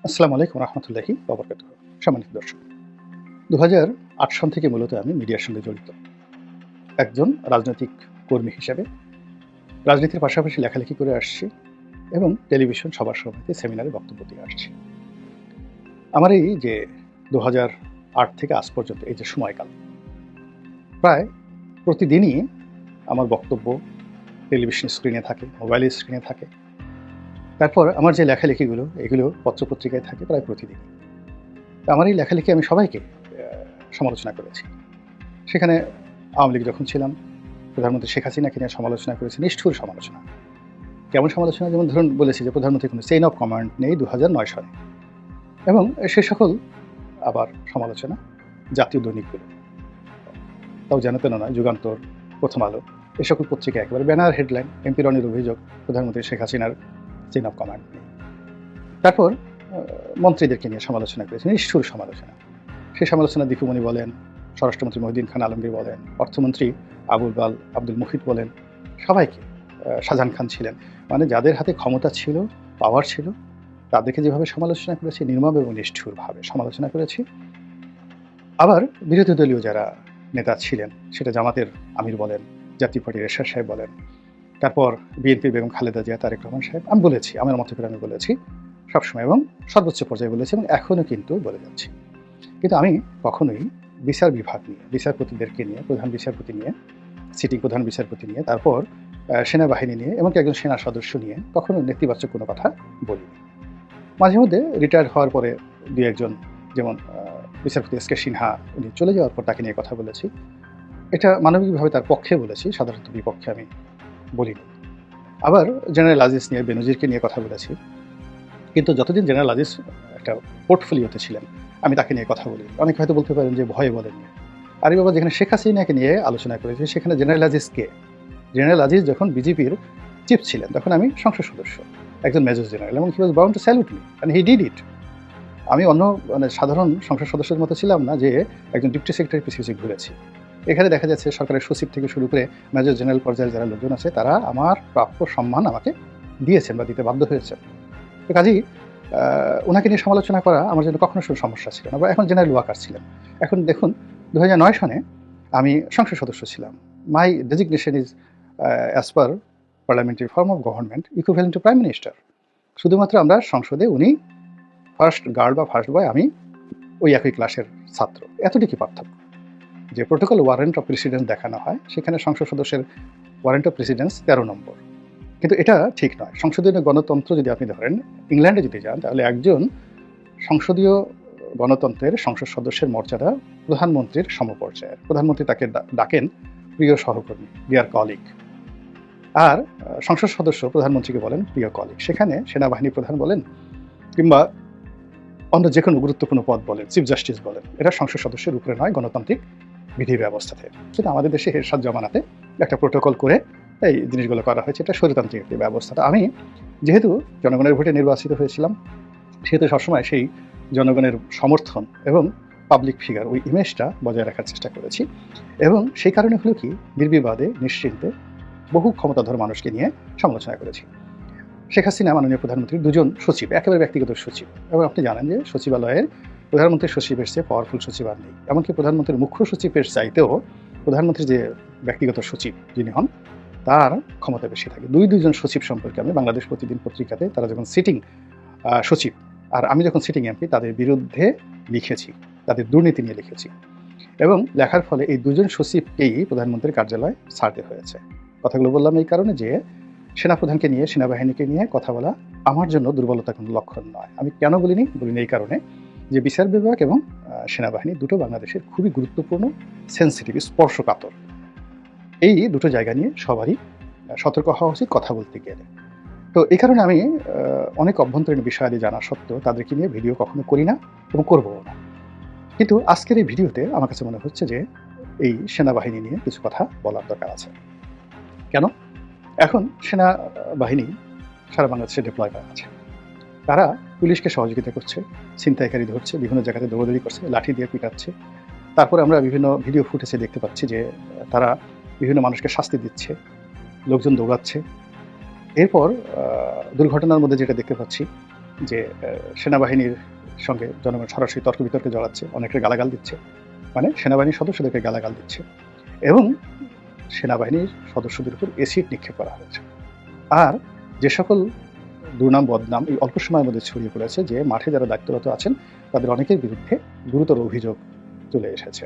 আসসালামু আলাইকুম রহমতুল্লাহি ওবরকাতুহু। সম্মানিত দর্শক, ২০০৮ সন থেকে মূলত আমি মিডিয়ার সঙ্গে জড়িত একজন রাজনৈতিক কর্মী হিসেবে। রাজনীতির পাশাপাশি লেখালেখি করে আসছি এবং টেলিভিশন সভা সমিতি সেমিনারে বক্তব্য দিয়ে আসছি। আমার এই যে ২০০৮ থেকে আজ পর্যন্ত এই যে সময়কাল, প্রায় প্রতিদিনই আমার বক্তব্য টেলিভিশন স্ক্রিনে থাকে, মোবাইল স্ক্রিনে থাকে। তারপর আমার যে লেখালেখিগুলো এগুলো পত্রপত্রিকায় থাকে প্রায় প্রতিদিনই। আমার এই লেখালেখি আমি সবাইকে সমালোচনা করেছি। সেখানে আওয়ামী লীগ যখন ছিলাম, প্রধানমন্ত্রী শেখ হাসিনাকে নিয়ে সমালোচনা করেছি, নিষ্ঠুর সমালোচনা। কেমন সমালোচনা? যেমন ধরুন, বলেছি যে প্রধানমন্ত্রীর কোনো চেইন অফ কমান্ড নেই ২০০৯ সালে। এবং সে সকল আবার সমালোচনা জাতীয় দৈনিকগুলো, তাও যেন তেন নয়, যুগান্তর, প্রথম আলো, এ সকল পত্রিকা একেবারে ব্যানার হেডলাইন, এমপি রনির অভিযোগ প্রধানমন্ত্রী শেখ হাসিনার চেইন অফ কমান্ড নেই। তারপর মন্ত্রীদেরকে নিয়ে সমালোচনা করেছি, নিষ্ঠুর সমালোচনা। সেই সমালোচনা দীপুমণি বলেন, স্বরাষ্ট্রমন্ত্রী মহিউদ্দিন খান আলমগীর বলেন, অর্থমন্ত্রী আব্দুল মুহিত বলেন, সবাইকে, শাহজাহান খান ছিলেন, মানে যাদের হাতে ক্ষমতা ছিল, পাওয়ার ছিল, তাদেরকে যেভাবে সমালোচনা করেছি, নির্মম এবং নিষ্ঠুরভাবে সমালোচনা করেছি। আবার বিরোধী দলীয় যারা নেতা ছিলেন, সেটা জামাতের আমির বলেন, জাতীয় পার্টির এরশাদ সাহেব বলেন, তারপর বিএনপির বেগম খালেদা জিয়া, তারেক রহমান সাহেব, আমি বলেছি, আমার মতো করে আমি বলেছি সবসময় এবং সর্বোচ্চ পর্যায়ে বলেছি এবং এখনও কিন্তু বলে যাচ্ছি। কিন্তু আমি কখনোই বিচার বিভাগ নিয়ে, বিচারপতিদেরকে নিয়ে, প্রধান বিচারপতি নিয়ে, সিটিং প্রধান বিচারপতি নিয়ে, তারপর সেনাবাহিনী নিয়ে, এমনকি একজন সেনা সদস্য নিয়ে কখনো নেতিবাচক কোনো কথা বলিনি। মাঝে মধ্যে রিটায়ার হওয়ার পরে দু একজন, যেমন বিচারপতি এস.কে. সিনহা, উনি চলে যাওয়ার পর তাকে নিয়ে কথা বলেছি। এটা মানবিকভাবে তার পক্ষে বলেছি, সাধারণত বিপক্ষে আমি বলিনি। আবার জেনারেল আজিজ নিয়ে, বেনজিরকে নিয়ে কথা বলেছি। কিন্তু যতদিন জেনারেল আজিজ একটা পোর্টফোলিওতে ছিলেন, আমি তাকে নিয়ে কথা বলি। অনেকে হয়তো বলতে পারেন যে ভয়ে বলেননি। আরে বাবা, যেখানে শেখ হাসিনাকে নিয়ে আলোচনা করেছি, সেখানে জেনারেল আজিজ কে? জেনারেল আজিজ যখন বিজেপির চিফ ছিলেন, তখন আমি সংসদ সদস্য, একজন মেজর জেনারেল, এবং he was bound to salute me and he did it. আমি অন্য সাধারণ সংসদ সদস্যের মতো ছিলাম না যে একজন ডিপ্টি সেক্রেটারি পিছিয়ে পিছিয়ে ঘুরেছি। এখানে দেখা যাচ্ছে সরকারের সচিব থেকে শুরু করে মেজর জেনারেল পর্যায়ের যারা লোকজন আছে, তারা আমার প্রাপ্য সম্মান আমাকে দিয়েছেন বা দিতে বাধ্য হয়েছেন। তো কাজেই ওনাকে নিয়ে সমালোচনা করা আমার জন্য কখনো সমস্যা ছিল না। বা এখন জেনারেল ওয়াকার ছিলেন। এখন দেখুন, ২০০৯ সনে আমি সংসদ সদস্য ছিলাম। My designation is as per parliamentary form of government equivalent to prime minister. শুধুমাত্র আমরা সংসদে, উনি ফার্স্ট গার্ড বা ফার্স্ট বয়, আমি ওই একই ক্লাসের ছাত্র, এতটুকু পার্থক্য। যে প্রোটোকল ওয়ারেন্ট অফ প্রেসিডেন্স দেখানো হয়, সেখানে সংসদ সদস্যের ওয়ারেন্ট অফ প্রেসিডেন্স ১৩ নম্বর। কিন্তু এটা ঠিক নয়। সংসদীয় গণতন্ত্র যদি আপনি ধরেন, ইংল্যান্ডে যদি যান, তাহলে একজন সংসদীয় গণতন্ত্রের সংসদ সদস্যের মর্যাদা প্রধানমন্ত্রীর সমপর্যায়ের। প্রধানমন্ত্রী তাকে ডাকেন প্রিয় সহকর্মী, ডিয়ার কলিগ। আর সংসদ সদস্য প্রধানমন্ত্রীকে বলেন প্রিয় কলিগ। সেখানে সেনাবাহিনী প্রধান বলেন, কিংবা অন্য যে কোনো গুরুত্বপূর্ণ পদ বলেন, চিফ জাস্টিস বলেন, এটা সংসদ সদস্যের উপরে নয়, গণতান্ত্রিক বিধি ব্যবস্থাতে। কিন্তু আমাদের দেশে এরশাদ জামানাতে একটা প্রোটোকল করে এই জিনিসগুলো করা হয়েছে। এটা স্বৈরতান্ত্রিক একটি ব্যবস্থাটা। আমি যেহেতু জনগণের ভোটে নির্বাচিত হয়েছিলাম, সেহেতু সবসময় সেই জনগণের সমর্থন এবং পাবলিক ফিগার, ওই ইমেজটা বজায় রাখার চেষ্টা করেছি। এবং সেই কারণে হলো কি, নির্বিবাদে নিশ্চিন্তে বহু ক্ষমতাধর মানুষকে নিয়ে সমালোচনা করেছি। শেখ হাসিনা মাননীয় প্রধানমন্ত্রীর দুজন সচিব, একেবারে ব্যক্তিগত সচিব, এবং আপনি জানেন যে সচিবালয়ের প্রধানমন্ত্রীর সচিবের চেয়ে পাওয়ারফুল সচিব আর নেই। এমনকি প্রধানমন্ত্রীর মুখ্য সচিবের চাইতেও প্রধানমন্ত্রীর যে ব্যক্তিগত সচিব যিনি হন, তার ক্ষমতা বেশি থাকে। দুইজন সচিব সম্পর্কে আমি বাংলাদেশ প্রতিদিন পত্রিকাতে, তারা যখন সিটিং সচিব আর আমি যখন সিটিং এমপি, তাদের বিরুদ্ধে লিখেছি, তাদের দুর্নীতি নিয়ে লিখেছি। এবং লেখার ফলে এই দুজন সচিবকেই প্রধানমন্ত্রীর কার্যালয় ছাড়তে হয়েছে। কথাগুলো বললাম এই কারণে যে সেনাপ্রধানকে নিয়ে, সেনাবাহিনীকে নিয়ে কথা বলা আমার জন্য দুর্বলতা কোনো লক্ষণ নয়। আমি কেন বলিনি এই কারণে যে বিচার বিভাগ এবং সেনাবাহিনী দুটো বাংলাদেশের খুবই গুরুত্বপূর্ণ, সেন্সিটিভ, স্পর্শকাতর। এই দুটো জায়গা নিয়ে সবারই সতর্ক হওয়া উচিত কথা বলতে গেলে। তো এই কারণে আমি অনেক অভ্যন্তরীণ বিষয়াদি জানা সত্ত্বেও তাদেরকে নিয়ে ভিডিও কখনো করি না এবং করবও না। কিন্তু আজকের এই ভিডিওতে আমার কাছে মনে হচ্ছে যে এই সেনাবাহিনী নিয়ে কিছু কথা বলার দরকার আছে। কেন? এখন সেনাবাহিনী সারা বাংলাদেশে ডিপ্লয় করা আছে। তারা পুলিশকে সহযোগিতা করছে, ছিনতাইকারী ধরছে, বিভিন্ন জায়গাতে দৌড়াদৌড়ি করছে, লাঠি দিয়ে পিটাচ্ছে। তারপরে আমরা বিভিন্ন ভিডিও ফুটেজে দেখতে পাচ্ছি যে তারা বিভিন্ন মানুষকে শাস্তি দিচ্ছে, লোকজন দৌড়াচ্ছে। এরপর দুর্ঘটনার মধ্যে যেটা দেখতে পাচ্ছি, যে সেনাবাহিনীর সঙ্গে জনগণ সরাসরি তর্ক বিতর্কে জড়াচ্ছে, অনেকের গালাগাল দিচ্ছে, মানে সেনাবাহিনীর সদস্যদেরকে গালাগাল দিচ্ছে, এবং সেনাবাহিনীর সদস্যদের উপর এসিড নিক্ষেপ করা হয়েছে। আর যে সকল দুর্নাম বদনাম এই অল্প সময়ের মধ্যে ছড়িয়ে পড়েছে, যে মাঠে যারা দায়িত্বরত আছেন তাদের অনেকের বিরুদ্ধে গুরুতর অভিযোগ চলে এসেছে,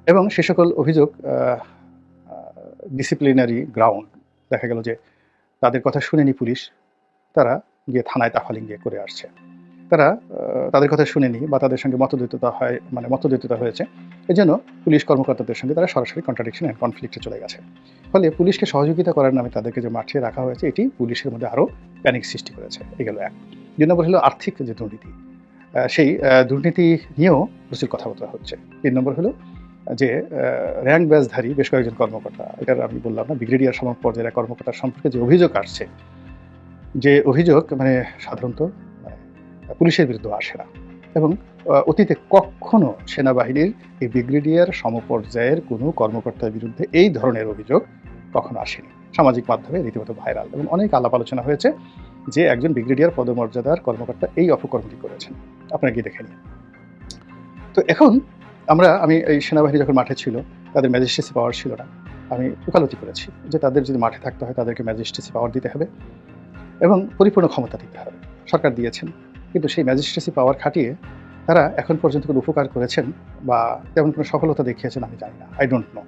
এবং সে সকল অভিযোগ ডিসিপ্লিনারি গ্রাউন্ড, দেখা গেল যে তাদের কথা শুনেনি পুলিশ, তারা গিয়ে থানায় তাফালিং গিয়ে করে আসছে। তারা তাদের কথা শুনেনি বা তাদের সঙ্গে মতদ্বৈততা হয়েছে, এই জন্য পুলিশ কর্মকর্তাদের সঙ্গে তারা সরাসরি কন্ট্রাডিকশন অ্যান্ড কনফ্লিক্টে চলে গেছে। ফলে পুলিশকে সহযোগিতা করার নামে তাদেরকে যে মাঠে রাখা হয়েছে, এটি পুলিশের মধ্যে আরও প্যানিক সৃষ্টি করেছে। এগুলো এক। 2 নম্বর হলো আর্থিক যে দুর্নীতি, সেই দুর্নীতি নিয়েও প্রচুর কথাবার্তা হচ্ছে। 3 নম্বর হলো যে র্যাঙ্ক ব্যাজধারী বেশ কয়েকজন কর্মকর্তা, এটার আমি বললাম না, ব্রিগেডিয়ার সম পর্যায়ের কর্মকর্তার সম্পর্কে যে অভিযোগ আসছে, যে অভিযোগ মানে সাধারণত পুলিশের বিরুদ্ধে আসে না, এবং অতীতে কখনো সেনাবাহিনীর এই ব্রিগেডিয়ার সমপর্যায়ের কোনো কর্মকর্তার বিরুদ্ধে এই ধরনের অভিযোগ কখনো আসেনি। সামাজিক মাধ্যমে রীতিমতো ভাইরাল এবং অনেক আলাপ আলোচনা হয়েছে যে একজন ব্রিগেডিয়ার পদমর্যাদার কর্মকর্তা এই অপকর্মটি করেছেন, আপনারা গিয়ে দেখে নিন। তো এখন আমি এই সেনাবাহিনী যখন মাঠে ছিল, তাদের ম্যাজিস্ট্রেসি পাওয়ার ছিল না, আমি ওকালতি করেছি যে তাদের যদি মাঠে থাকতে হয় তাদেরকে ম্যাজিস্ট্রেসি পাওয়ার দিতে হবে এবং পরিপূর্ণ ক্ষমতা দিতে হবে। সরকার দিয়েছেন, কিন্তু সেই ম্যাজিস্ট্রেসি পাওয়ার খাটিয়ে তারা এখন পর্যন্ত কোনো উপকার করেছেন বা তেমন কোনো সফলতা দেখিয়েছেন আমি জানি না, আই ডোন্ট নো।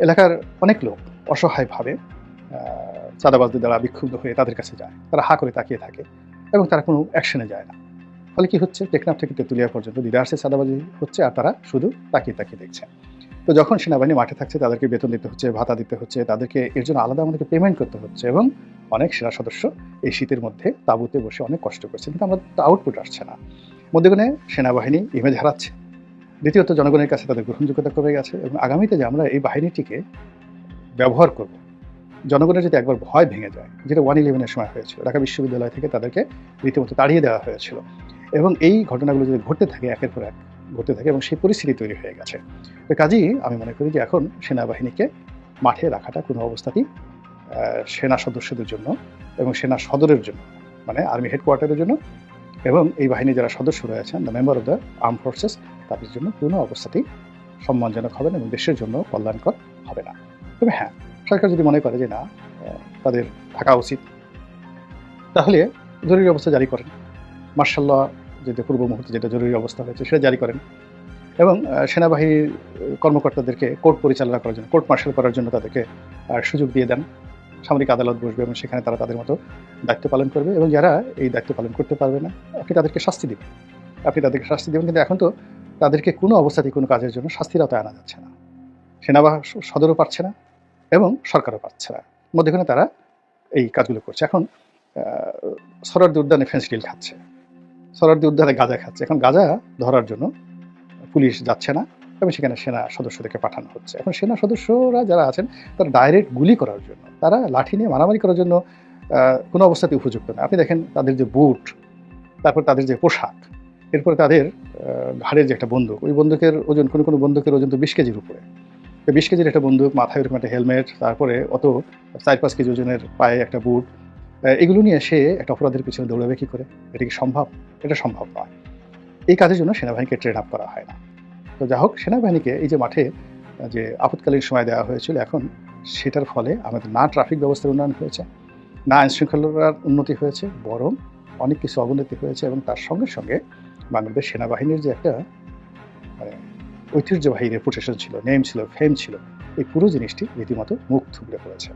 এলাকার অনেক লোক অসহায়ভাবে চাঁদাবাজদের দ্বারা বিক্ষুব্ধ হয়ে তাদের কাছে যায়, তারা হা করে তাকিয়ে থাকে এবং তারা কোনো অ্যাকশনে যায় না। ফলে কি হচ্ছে, টেকনাফ থেকে তেঁতুলিয়া পর্যন্ত দিদারসে চাঁদাবাজি হচ্ছে আর তারা শুধু তাকিয়ে তাকিয়ে দেখছে। তো যখন সেনাবাহিনী মাঠে থাকছে তাদেরকে বেতন দিতে হচ্ছে, ভাতা দিতে হচ্ছে, তাদেরকে এর জন্য আলাদা আমাদেরকে পেমেন্ট করতে হচ্ছে, এবং অনেক সেনা সদস্য এই শীতের মধ্যে তাঁবুতে বসে অনেক কষ্ট করছে, কিন্তু আমাদের তো আউটপুট আসছে না। মধ্যখানে সেনাবাহিনী ইমেজ হারাচ্ছে, দ্বিতীয়ত জনগণের কাছে তাদের গ্রহণযোগ্যতা কমে গেছে, এবং আগামীতে যে আমরা এই বাহিনীটিকে ব্যবহার করব, জনগণের যদি একবার ভয় ভেঙে যায়, যেটা 1/11-এর সময় হয়েছিল, ঢাকা বিশ্ববিদ্যালয় থেকে তাদেরকে রীতিমতো তাড়িয়ে দেওয়া হয়েছিল, এবং এই ঘটনাগুলো যদি ঘটতে থাকে একের পর এক ঘটতে থাকে এবং সেই পরিস্থিতি তৈরি হয়ে গেছে, তো কাজেই আমি মনে করি যে এখন সেনাবাহিনীকে মাঠে রাখাটা কোনো অবস্থাতেই সেনা সদস্যদের জন্য এবং সেনা সদরের জন্য, মানে আর্মি হেডকোয়ার্টারের জন্য, এবং এই বাহিনীর যারা সদস্য রয়েছেন, the member of the arm forces, তাদের জন্য কোনো অবস্থাতেই সম্মানজনক হবে না এবং দেশের জন্য কল্যাণকর হবে না। তবে হ্যাঁ, সরকার যদি মনে করে যে না তাদের থাকা উচিত, তাহলে জরুরি অবস্থা জারি করেন, মার্শাল্লাহ যেটা পূর্ব মুহূর্তে যেটা জরুরি অবস্থা হয়েছে সেটা জারি করেন, এবং সেনাবাহিনীর কর্মকর্তাদেরকে কোর্ট পরিচালনা করার জন্য, কোর্ট মার্শাল করার জন্য তাদেরকে সুযোগ দিয়ে দেন, সামরিক আদালত বসবে এবং সেখানে তারা তাদের মতো দায়িত্ব পালন করবে, এবং যারা এই দায়িত্ব পালন করতে পারবে না আপনি তাদেরকে শাস্তি দেবেন, কিন্তু এখন তো তাদেরকে কোনো অবস্থাতেই কোনো কাজের জন্য শাস্তির আওতায় আনা যাচ্ছে না, সদরও পারছে না এবং সরকারও পারছে না, মধ্যখানে তারা এই কাজগুলো করছে। এখন সরারদি উদ্যানে ফেন্সিডিল খাচ্ছে, সরারদি উদ্যানে গাঁজা খাচ্ছে, এখন গাঁজা ধরার জন্য পুলিশ যাচ্ছে না এবং সেখানে সেনা সদস্যদেরকে পাঠানো হচ্ছে। এখন সেনা সদস্যরা যারা আছেন তারা ডাইরেক্ট গুলি করার জন্য, তারা লাঠি নিয়ে মারামারি করার জন্য কোনো অবস্থাতে উপযুক্ত না। আপনি দেখেন তাদের যে বুট, তারপর তাদের যে পোশাক, এরপরে তাদের ঘাড়ের যে একটা বন্দুক, ওই বন্দুকের ওজন কোনো বন্দুকের ওজন তো 20 কেজির উপরে, 20 কেজির একটা বন্দুক, মাথায় এরকম একটা হেলমেট, তারপরে অত 4-5 কেজি ওজনের পায়ে একটা বুট, এগুলো নিয়ে সে একটা অপরাধের পিছনে দৌড়াবে কী করে? এটা কি সম্ভব? এটা সম্ভব নয়। এই কাজের জন্য সেনাবাহিনীকে ট্রেন আপ করা হয় না। তো যা হোক, সেনাবাহিনীকে এই যে মাঠে যে আপৎকালীন সময় দেওয়া হয়েছিল, এখন সেটার ফলে আমাদের না ট্রাফিক ব্যবস্থার উন্নয়ন হয়েছে, না আইনশৃঙ্খলার উন্নতি হয়েছে, বরং অনেক কিছু অবনতি হয়েছে, এবং তার সঙ্গে সঙ্গে বাংলাদেশ সেনাবাহিনীর যে একটা মানে ঐতিহ্যবাহী রেপুটেশন ছিল, নেম ছিল, ফেম ছিল, এই পুরো জিনিসটি রীতিমতো মুখ থুবড়ে পড়েছে।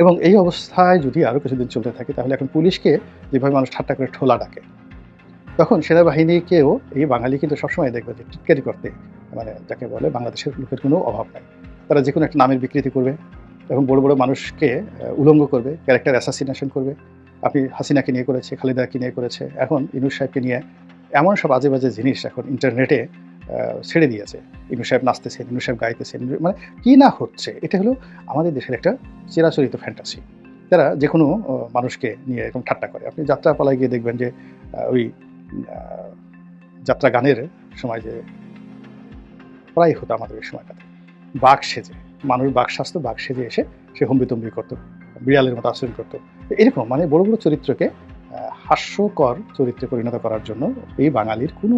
এবং এই অবস্থায় যদি আরও কিছুদিন চলতে থাকে, তাহলে এখন পুলিশকে যেভাবে মানুষ ঠাট্টা করে ঠোলা ডাকে, তখন সেনাবাহিনীকেও এই বাঙালি কিন্তু সবসময় দেখবে যে টিটকারি করতে, মানে যাকে বলে বাংলাদেশের লোকের কোনো অভাব নাই, তারা যে কোনো একটা নামের বিকৃতি করবে এবং বড় বড় মানুষকে উলঙ্গ করবে, ক্যারেক্টার অ্যাসাসিনেশন করবে। আপনি হাসিনাকে নিয়ে করেছে, খালেদাকে নিয়ে করেছে, এখন ইউনূস সাহেবকে নিয়ে এমন সব আজে বাজে জিনিস এখন ইন্টারনেটে ছেড়ে দিয়েছে। ইউনূস সাহেব নাচতেছেন, ইউনূস সাহেব গাইতেছেন, মানে কী না হচ্ছে। এটা হলো আমাদের দেশের একটা চিরাচরিত ফ্যান্টাসি, যারা যে কোনো মানুষকে নিয়ে এরকম ঠাট্টা করে। আপনি যাত্রাপালায় গিয়ে দেখবেন যে ওই যাত্রা গানের সময় যে প্রায় হতো আমাদের ওই সময়টাতে, বাঘ সেজে, মানুষ বাঘ সাজতো, বাঘ সেজে এসে সে হম্বিতম্বি করতো, বিড়ালের মতো আচরণ করতো। এরকম মানে বড় বড় চরিত্রকে হাস্যকর চরিত্রে পরিণত করার জন্য এই বাঙালির কোনো